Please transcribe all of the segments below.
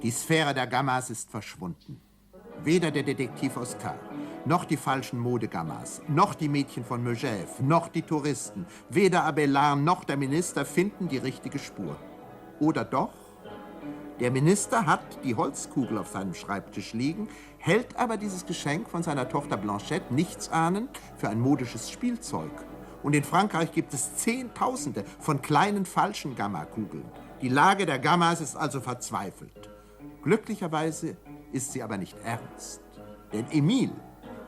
Die Sphäre der Gammas ist verschwunden. Weder der Detektiv Oscar, noch die falschen Modegammas, noch die Mädchen von Megève, noch die Touristen, weder Abélard noch der Minister finden die richtige Spur. Oder doch? Der Minister hat die Holzkugel auf seinem Schreibtisch liegen, hält aber dieses Geschenk von seiner Tochter Blanchette nichtsahnend für ein modisches Spielzeug. Und in Frankreich gibt es Zehntausende von kleinen falschen Gammakugeln. Die Lage der Gammas ist also verzweifelt. Glücklicherweise ist sie aber nicht ernst. Denn Emile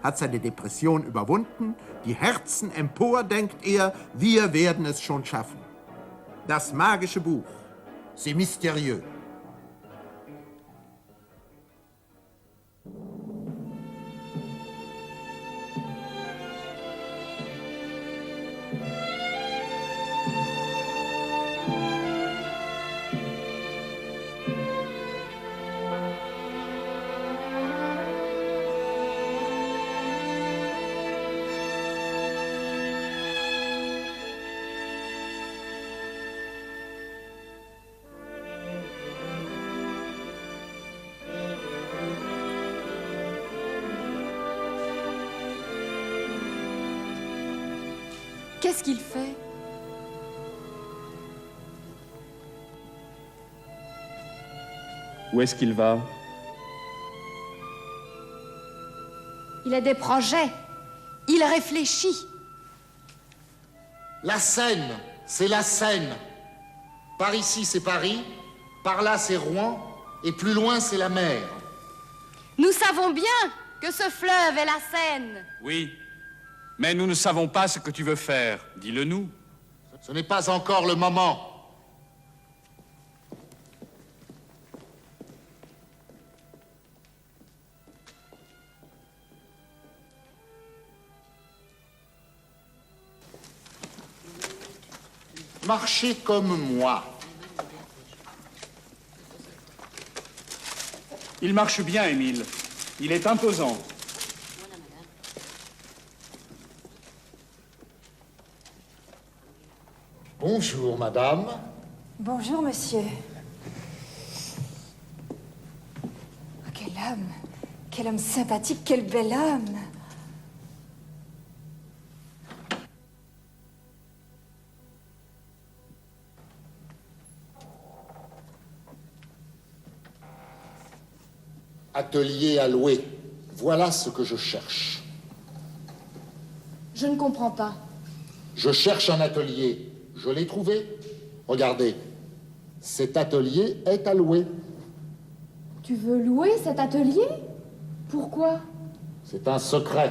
hat seine Depression überwunden, die Herzen empor, denkt er, wir werden es schon schaffen. Das magische Buch, c'est mystérieux. Qu'est-ce qu'il fait? Où est-ce qu'il va? Il a des projets. Il réfléchit. La Seine, c'est la Seine. Par ici, c'est Paris. Par là, c'est Rouen. Et plus loin, c'est la mer. Nous savons bien que ce fleuve est la Seine. Oui, mais nous ne savons pas ce que tu veux faire. Dis-le-nous. Ce n'est pas encore le moment. Marchez comme moi. Il marche bien, Émile. Il est imposant. Bonjour, madame. Bonjour, monsieur. Oh, quel homme sympathique, quel bel homme. Atelier à louer. Voilà ce que je cherche. Je ne comprends pas. Je cherche un atelier. Je l'ai trouvé. Regardez. Cet atelier est à louer. Tu veux louer cet atelier? Pourquoi? C'est un secret.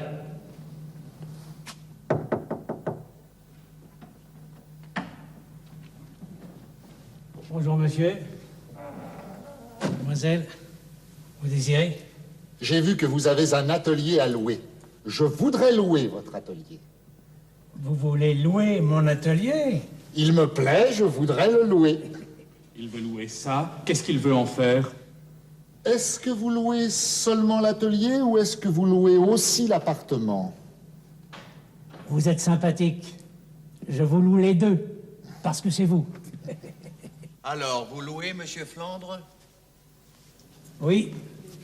Bonjour, monsieur. Mademoiselle, vous désirez? J'ai vu que vous avez un atelier à louer. Je voudrais louer votre atelier. Vous voulez louer mon atelier? Il me plaît, je voudrais le louer. Il veut louer ça. Qu'est-ce qu'il veut en faire? Est-ce que vous louez seulement l'atelier ou est-ce que vous louez aussi l'appartement? Vous êtes sympathique. Je vous loue les deux, parce que c'est vous. Alors, vous louez, monsieur Flandre? Oui,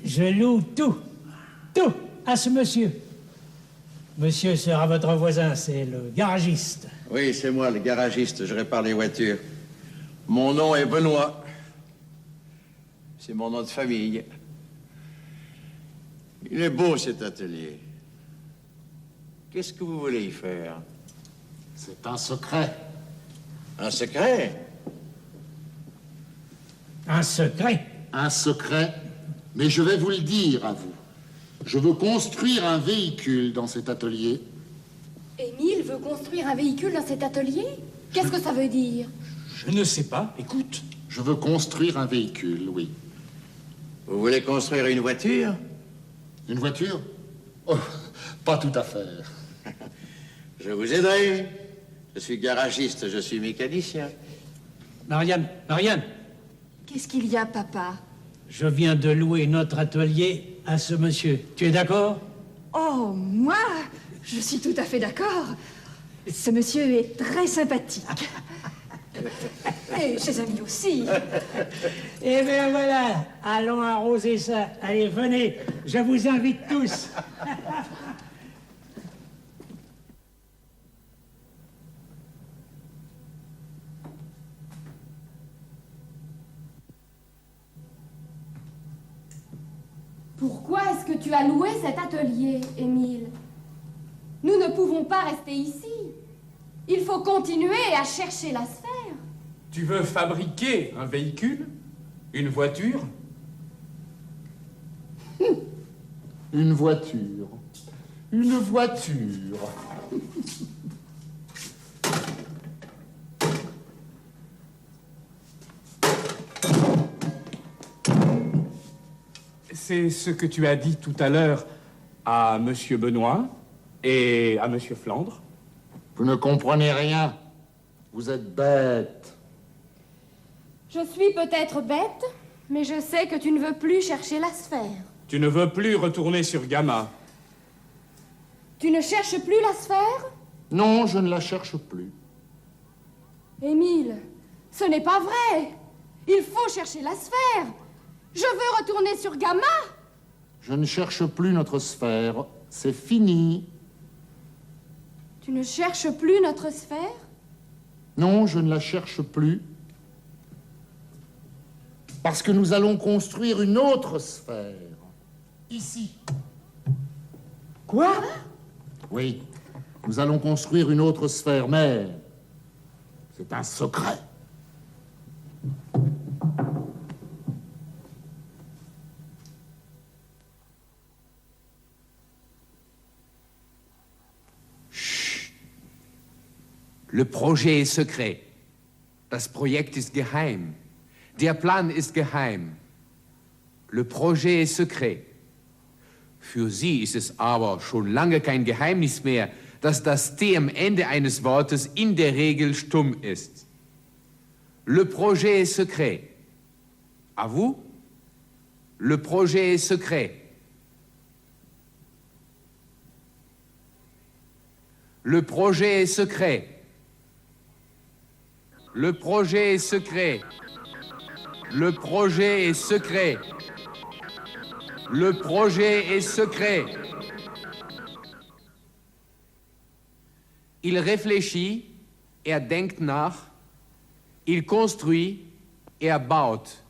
je loue tout. Tout à ce monsieur. Monsieur sera votre voisin, c'est le garagiste. Oui, c'est moi, le garagiste. Je répare les voitures. Mon nom est Benoît. C'est mon nom de famille. Il est beau, cet atelier. Qu'est-ce que vous voulez y faire? C'est un secret. Un secret? Un secret? Un secret, mais je vais vous le dire à vous. Je veux construire un véhicule dans cet atelier. Émile veut construire un véhicule dans cet atelier? Qu'est-ce que ça veut dire? Je ne sais pas. Écoute. Je veux construire un véhicule, oui. Vous voulez construire une voiture? Une voiture? Oh, pas tout à fait. Je vous aiderai. Je suis garagiste, je suis mécanicien. Marianne, Marianne, Qu'est-ce qu'il y a, papa? je viens de louer notre atelier à ce monsieur. Tu es d'accord? Oh, moi? Je suis tout à fait d'accord. Ce monsieur est très sympathique. Et ses amis aussi. Eh bien voilà, allons arroser ça. Allez, venez, je vous invite tous. Pourquoi est-ce que tu as loué cet atelier, Émile? Nous ne pouvons pas rester ici. Il faut continuer à chercher la sphère. Tu veux fabriquer un véhicule? Une voiture? Une voiture. Une voiture. C'est ce que tu as dit tout à l'heure à Monsieur Benoît et à Monsieur Flandre. Vous ne comprenez rien. Vous êtes bête. Je suis peut-être bête, mais je sais que tu ne veux plus chercher la sphère. Tu ne veux plus retourner sur Gamma. Tu ne cherches plus la sphère? Non, je ne la cherche plus. Émile, ce n'est pas vrai. Il faut chercher la sphère. Je veux retourner sur Gamma. Je ne cherche plus notre sphère. C'est fini. Tu ne cherches plus notre sphère? Non, je ne la cherche plus. Parce que nous allons construire une autre sphère. Ici. Quoi? Oui, nous allons construire une autre sphère, mais c'est un secret. Le Projet ist secret. Das Projekt ist geheim. Der Plan ist geheim. Le Projet ist secret. Für Sie ist es aber schon lange kein Geheimnis mehr, dass das T am Ende eines Wortes in der Regel stumm ist. Le Projet est secret. À vous? Le Projet est secret. Le projet est secret. Le projet est secret. Le projet est secret. Le projet est secret. Il réfléchit, denkt nach, il construit, baut.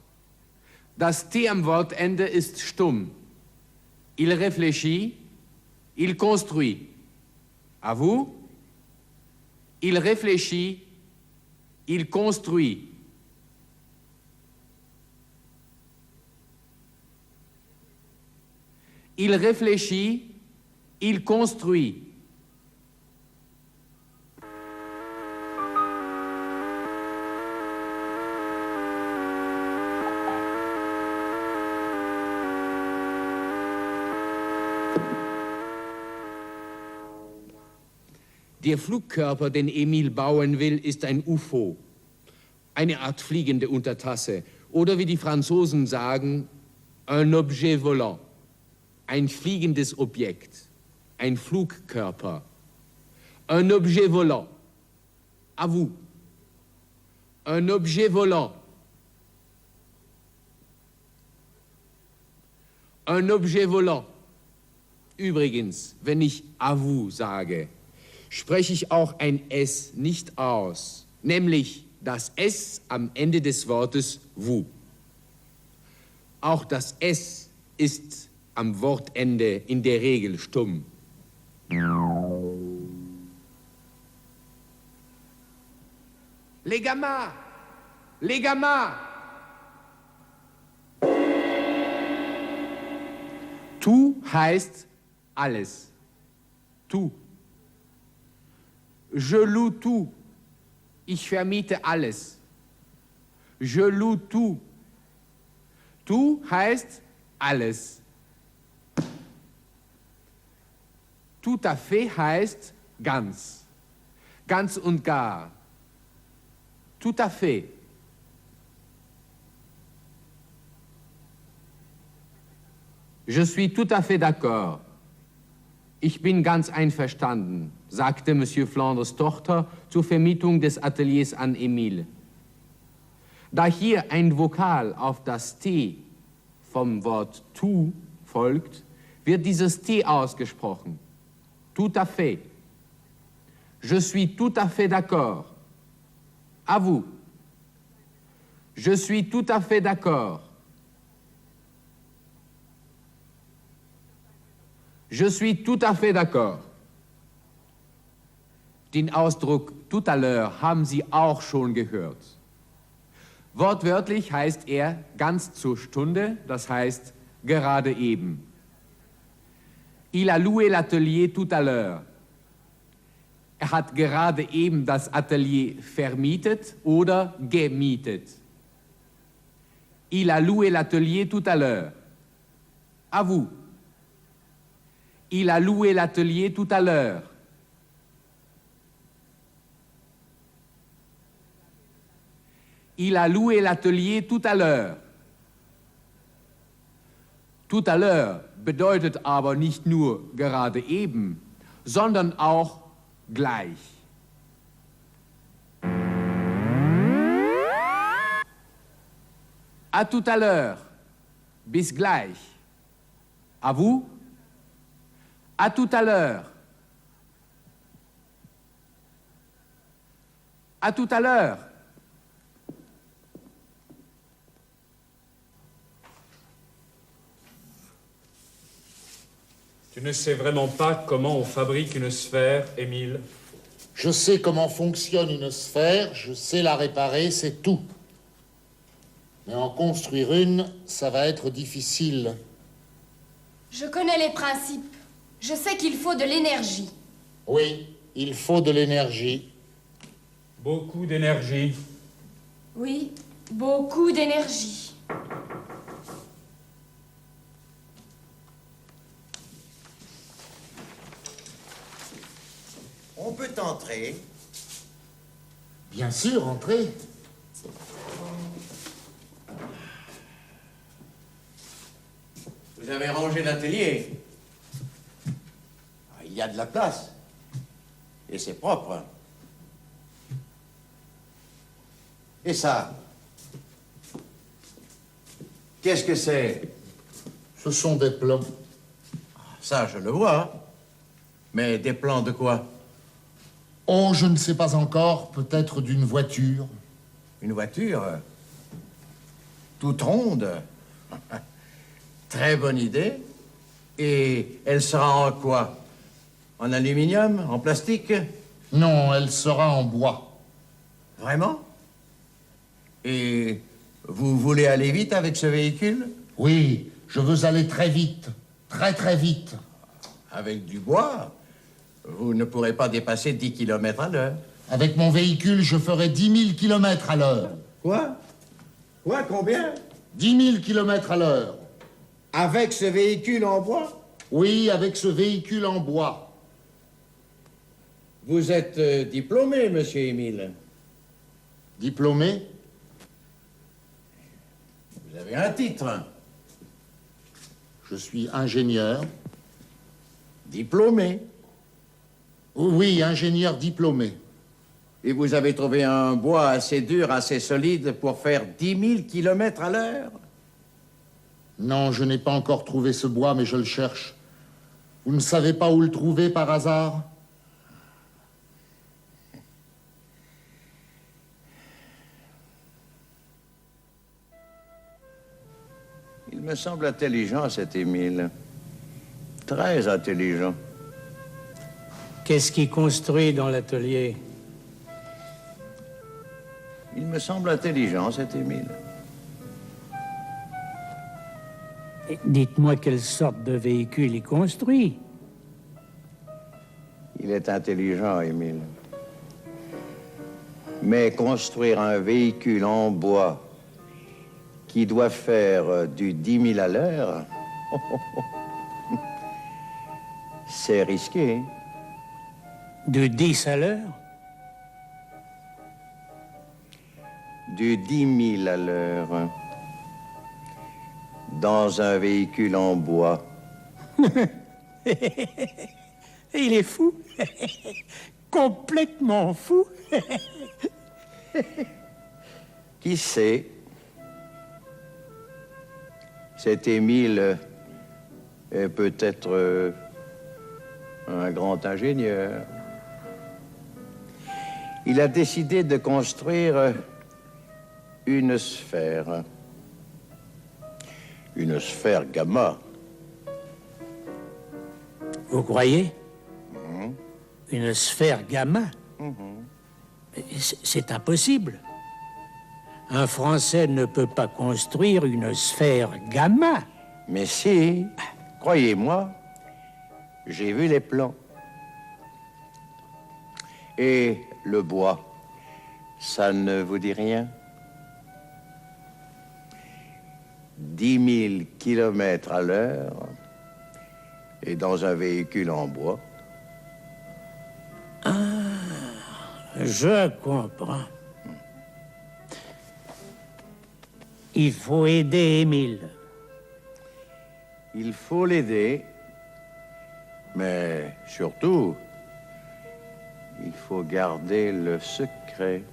Das T am Wortende ist stumm. Il réfléchit, il construit. À vous? Il réfléchit, il construit. Il réfléchit, il construit. Der Flugkörper, den Emil bauen will, ist ein UFO. Eine Art fliegende Untertasse. Oder wie die Franzosen sagen, un objet volant. Ein fliegendes Objekt. Ein Flugkörper. Un objet volant. À vous. Un objet volant. Un objet volant. Übrigens, wenn ich à vous sage, spreche ich auch ein S nicht aus, nämlich das S am Ende des Wortes vous. Auch das S ist am Wortende in der Regel stumm. Les gamins! Les gamins! Tout heißt alles. Tout. Je loue tout. Ich vermiete alles. Je loue tout. Tout heißt alles. Tout à fait heißt ganz. Ganz und gar. Tout à fait. Je suis tout à fait d'accord. Ich bin ganz einverstanden, sagte Monsieur Flandres' Tochter zur Vermietung des Ateliers an Emile. Da hier ein Vokal auf das T vom Wort tout folgt, wird dieses T ausgesprochen. Tout à fait. Je suis tout à fait d'accord. À vous. Je suis tout à fait d'accord. Je suis tout à fait d'accord. Den Ausdruck tout à l'heure haben Sie auch schon gehört. Wortwörtlich heißt er ganz zur Stunde, das heißt gerade eben. Il a loué l'atelier tout à l'heure. Er hat gerade eben das Atelier vermietet oder gemietet. Il a loué l'atelier tout à l'heure. À vous. Il a loué l'atelier tout à l'heure. Il a loué l'atelier tout à l'heure. Tout à l'heure bedeutet aber nicht nur gerade eben, sondern auch gleich. À tout à l'heure. Bis gleich. À vous. À tout à l'heure. À tout à l'heure. Tu ne sais vraiment pas comment on fabrique une sphère, Émile? Je sais comment fonctionne une sphère, je sais la réparer, c'est tout. Mais en construire une, ça va être difficile. Je connais les principes. Je sais qu'il faut de l'énergie. Oui, il faut de l'énergie. Beaucoup d'énergie. Oui, beaucoup d'énergie. On peut entrer. Bien sûr, entrez. Vous avez rangé l'atelier. Il y a de la place. Et c'est propre. Et ça? Qu'est-ce que c'est? Ce sont des plans. Ça, je le vois. Mais des plans de quoi? Oh, je ne sais pas encore, peut-être d'une voiture. Une voiture? Toute ronde? Très bonne idée. Et elle sera en quoi? En aluminium? En plastique? Non, elle sera en bois. Vraiment? Et vous voulez aller vite avec ce véhicule? Oui, je veux aller très vite. Très, très vite. Avec du bois? Vous ne pourrez pas dépasser 10 km à l'heure. Avec mon véhicule, je ferai 10 000 km à l'heure. Quoi? Quoi? Combien? 10 000 km à l'heure. Avec ce véhicule en bois? Oui, avec ce véhicule en bois. Vous êtes diplômé, monsieur Émile. Diplômé? Vous avez un titre. Je suis ingénieur. Diplômé. Oui, ingénieur diplômé. Et vous avez trouvé un bois assez dur, assez solide pour faire 10 000 km à l'heure? Non, je n'ai pas encore trouvé ce bois, mais je le cherche. Vous ne savez pas où le trouver par hasard? Il me semble intelligent, cet Émile. Très intelligent. Qu'est-ce qui construit dans l'atelier? Il me semble intelligent, cet Émile. Dites-moi quelle sorte de véhicule il construit. Il est intelligent, Émile. Mais construire un véhicule en bois qui doit faire du 10 000 à l'heure, c'est risqué. De 10 à l'heure? Du 10 000 à l'heure. Dans un véhicule en bois. Il est fou. Complètement fou. Qui sait? Cet Émile est peut-être un grand ingénieur. Il a décidé de construire une sphère. Une sphère gamma. Vous croyez? Une sphère gamma? C'est impossible. Un Français ne peut pas construire une sphère gamma. Mais si, croyez-moi, j'ai vu les plans. Et le bois, ça ne vous dit rien? 10 000 kilomètres à l'heure et dans un véhicule en bois. Je comprends. Il faut aider Émile. Il faut l'aider, mais surtout, il faut garder le secret.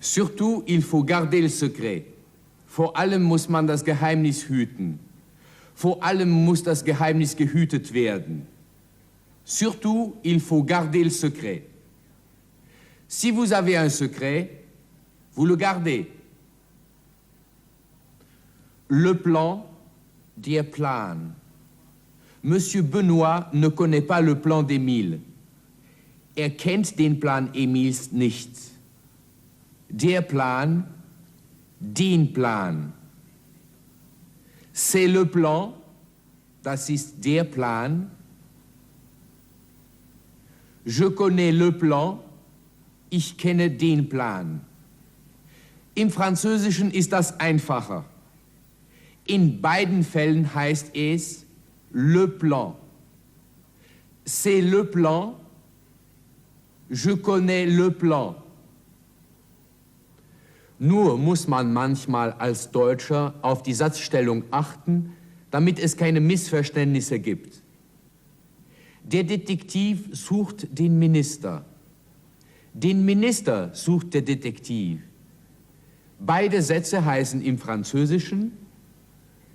Surtout, il faut garder le secret. Vor allem muss man das Geheimnis hüten. Vor allem muss das Geheimnis gehütet werden. Surtout, il faut garder le secret. Si vous avez un secret, vous le gardez. Le plan, der Plan. Monsieur Benoît ne connaît pas le plan d'Émile. Kennt den Plan Emils nicht. Der Plan, den Plan. C'est le plan, das ist der Plan. Je connais le plan, ich kenne den Plan. Im Französischen ist das einfacher. In beiden Fällen heißt es le plan. C'est le plan, je connais le plan. Nur muss man manchmal als Deutscher auf die Satzstellung achten, damit es keine Missverständnisse gibt. Der Detektiv sucht den Minister. Den Minister sucht der Detektiv. Beide Sätze heißen im Französischen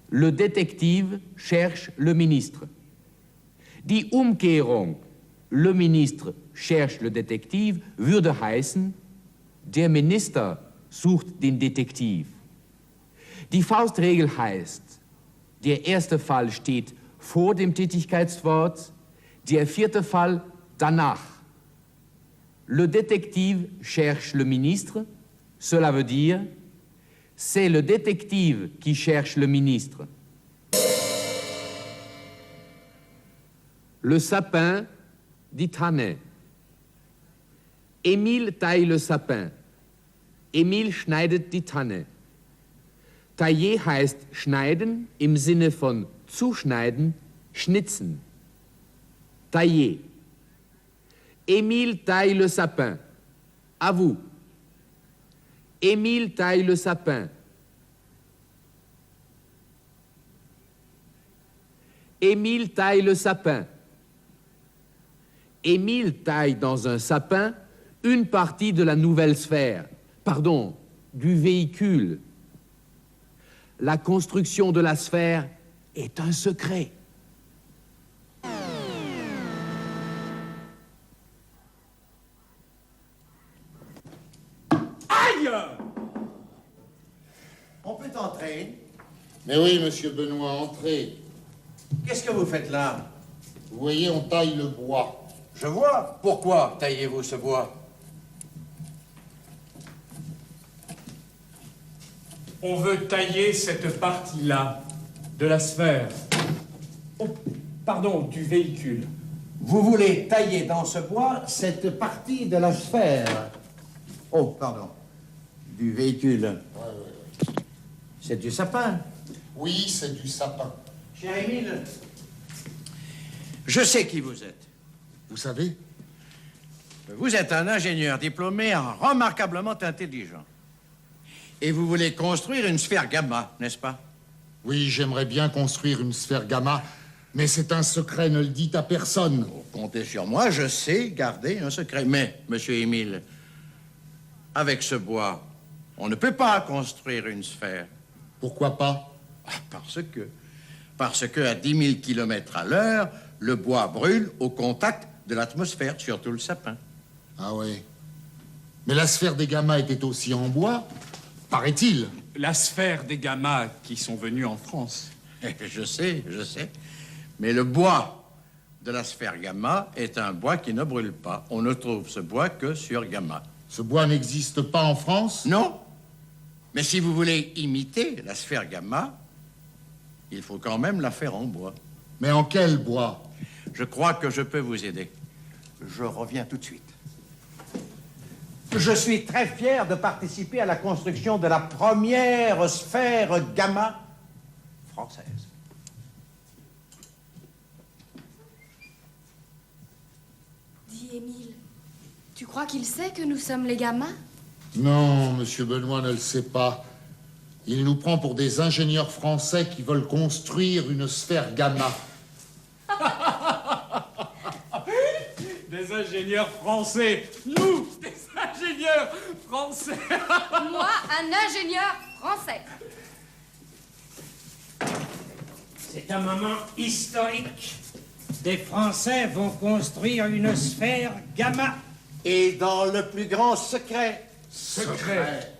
le détective cherche le ministre. Die Umkehrung le ministre cherche le détective würde heißen der Minister sucht den Detektiv. Die Faustregel heißt, der erste Fall steht vor dem Tätigkeitswort, der vierte Fall danach. Le détective cherche le ministre, cela veut dire, c'est le détective qui cherche le ministre. Le sapin, die Tanne. Émile taille le sapin. Emil schneidet die Tanne. Tailler heißt schneiden im Sinne von zuschneiden, schnitzen. Tailler. Émile taille le sapin. À vous. Émile taille le sapin. Émile taille le sapin. Émile taille dans un sapin une partie de la nouvelle sphère. Pardon, du véhicule. La construction de la sphère est un secret. Aïe! On peut entrer. Mais oui, monsieur Benoît, entrez. Qu'est-ce que vous faites là? Vous voyez, on taille le bois. Je vois. Pourquoi taillez-vous ce bois? On veut tailler cette partie-là de la sphère. Oh, pardon, du véhicule. Vous voulez tailler dans ce bois cette partie de la sphère. Oh, pardon. Du véhicule. Ouais. C'est du sapin. Oui, c'est du sapin. Cher Émile, je sais qui vous êtes. Vous savez? Vous êtes un ingénieur diplômé remarquablement intelligent. Et vous voulez construire une sphère gamma, n'est-ce pas? Oui, j'aimerais bien construire une sphère gamma, mais c'est un secret, ne le dites à personne. Oh, comptez sur moi, je sais garder un secret. Mais, monsieur Émile, avec ce bois, on ne peut pas construire une sphère. Pourquoi pas? Ah, parce que à 10 000 km à l'heure, le bois brûle au contact de l'atmosphère, surtout le sapin. Ah oui. Mais la sphère des gammas était aussi en bois, paraît-il. La sphère des gammas qui sont venus en France. Je sais. Mais le bois de la sphère gamma est un bois qui ne brûle pas. On ne trouve ce bois que sur gamma. Ce bois n'existe pas en France? Non. Mais si vous voulez imiter la sphère gamma, il faut quand même la faire en bois. Mais en quel bois? Je crois que je peux vous aider. Je reviens tout de suite. Je suis très fier de participer à la construction de la première sphère gamma française. Dis, Émile, tu crois qu'il sait que nous sommes les gamins? Non, monsieur Benoît ne le sait pas. Il nous prend pour des ingénieurs français qui veulent construire une sphère gamma. Des ingénieurs français. Nous, des ingénieurs français. Moi, un ingénieur français. C'est un moment historique. Des Français vont construire une sphère gamma. Et dans le plus grand secret. Secret.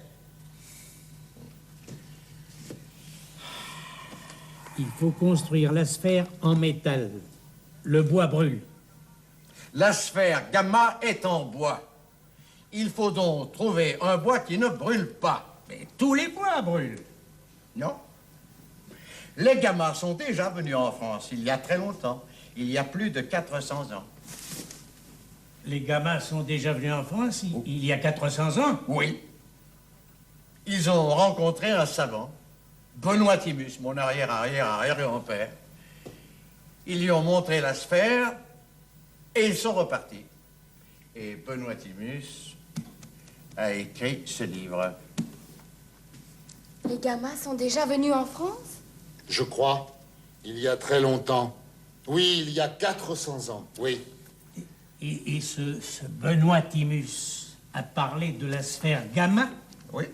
Il faut construire la sphère en métal. Le bois brûle. La sphère gamma est en bois. Il faut donc trouver un bois qui ne brûle pas. Mais tous les bois brûlent. Non. Les gammas sont déjà venus en France il y a très longtemps. Il y a plus de 400 ans. Les gammas sont déjà venus en France il y a 400 ans. Oui. Ils ont rencontré un savant, Benoît Timus, mon arrière-grand-père. Ils lui ont montré la sphère et ils sont repartis. Et Benoît Timus a écrit ce livre. Les gamins sont déjà venus en France? Je crois. Il y a très longtemps. Oui, il y a 400 ans, oui. Et ce Benoît Timus a parlé de la sphère gamma? Oui.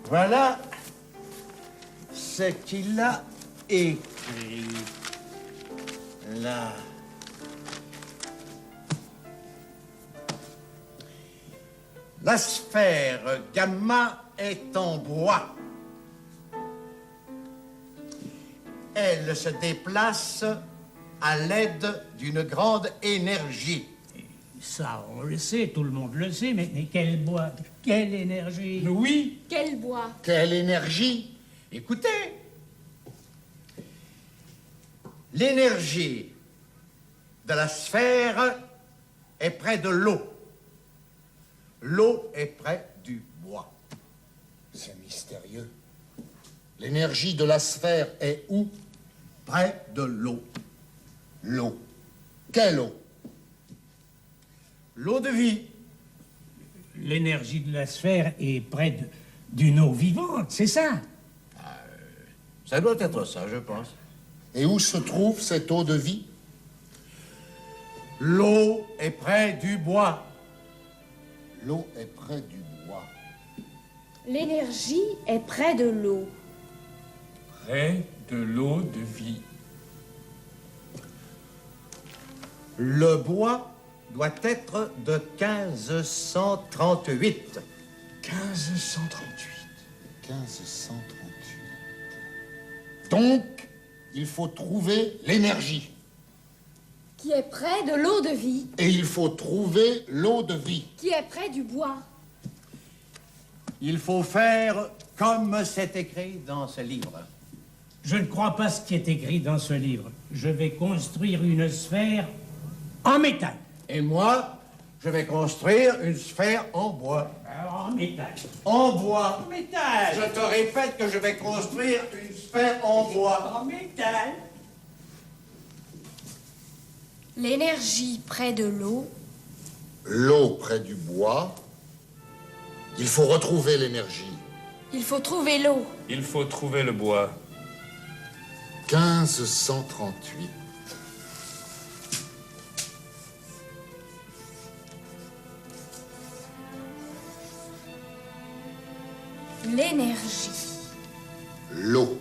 Voilà ce qu'il a écrit. Là. La sphère gamma est en bois. Elle se déplace à l'aide d'une grande énergie. Ça, on le sait, tout le monde le sait, mais quel bois, quelle énergie? Oui. Quel bois? Quelle énergie? Écoutez, l'énergie de la sphère est près de l'eau. L'eau est près du bois. C'est mystérieux. L'énergie de la sphère est où? Près de l'eau. L'eau. Quelle eau? L'eau de vie. L'énergie de la sphère est près d'une eau vivante, c'est ça? Ça doit être ça, je pense. Et où se trouve cette eau de vie? L'eau est près du bois. L'eau est près du bois. L'énergie est près de l'eau. Près de l'eau de vie. Le bois doit être de 1538. 1538. 1538. Donc, il faut trouver l'énergie. Qui est près de l'eau de vie. Et il faut trouver l'eau de vie. Qui est près du bois. Il faut faire comme c'est écrit dans ce livre. Je ne crois pas ce qui est écrit dans ce livre. Je vais construire une sphère en métal. Et moi, je vais construire une sphère en bois. En métal. En bois. En métal. Je te répète que je vais construire une sphère en bois. En métal. L'énergie près de l'eau. L'eau près du bois. Il faut retrouver l'énergie. Il faut trouver l'eau. Il faut trouver le bois. 1538. L'énergie. L'eau.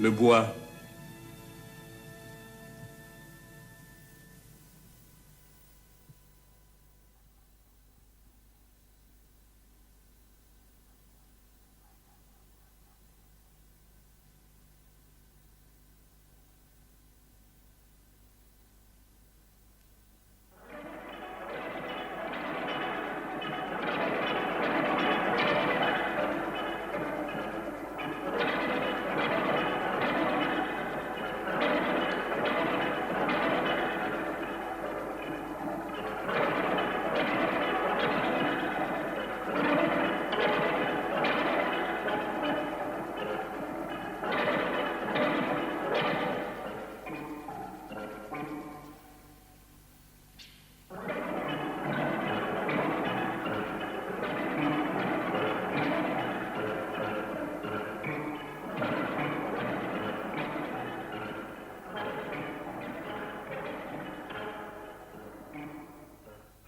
Le bois.